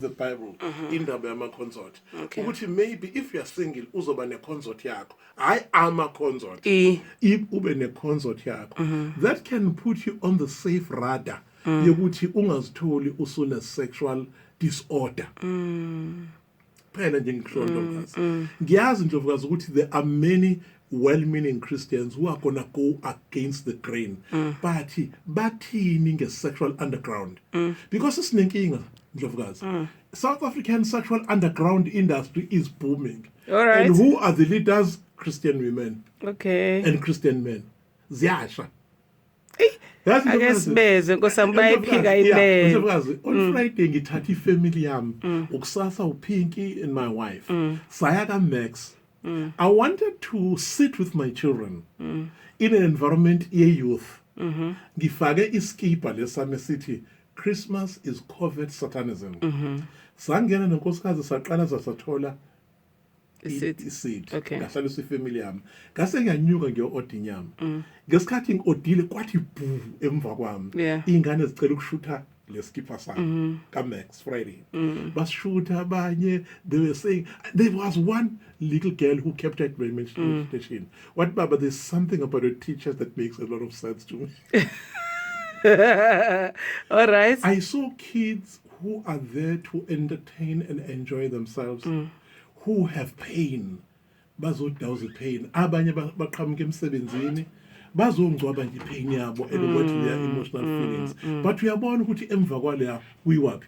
the Bible indaba yama-consort ukuthi maybe if you are single uzoba ne-consort yakho hayi ama-consort if ube ne-consort yakho that can put you on the safe radar yokuthi ungazitholi usune-sexual disorder phela nje ngisho Ndlovukazi ngiyazi Ndlovukazi ukuthi there are many well-meaning Christians who are gonna go against the grain but bathini nge-sexual underground because isinenkinga Ndlovukazi South African sexual underground industry is booming. All right. And who are the leaders? Christian women. Okay. And Christian men. Ziyasha. I guess beze nkosamba iphika ile. On Friday ngithatha ifamily yami ukusasa uPinky and my wife. Saya ka Max. I wanted to sit with my children in an environment ye-youth. Ngifake iskipa lesame sithi Christmas is covert satanism. Sangena nenkosikazi saqala zasathola iseed. Ngahlala ifamily yami. Ngase ngiyanyuka ngiyo-order inyama. Ngesikhathi ngi-odile kwathi bhu emva kwami. Ingane zicela ukushutha leskipa sami ka-Max Friday. Basishutha abanye, they were saying, there was one little girl who kept at my station. What, Baba, there's something about your teachers that makes a lot of sense to me. All right. I saw kids who are there to entertain and enjoy themselves, who have pain. Bazodawuza pain. Abanye baqhamuka emsebenzini bazongcwaba nje pain yabo and what their emotional feelings. But uyabona ukuthi emva kwaleya uyiwaphi?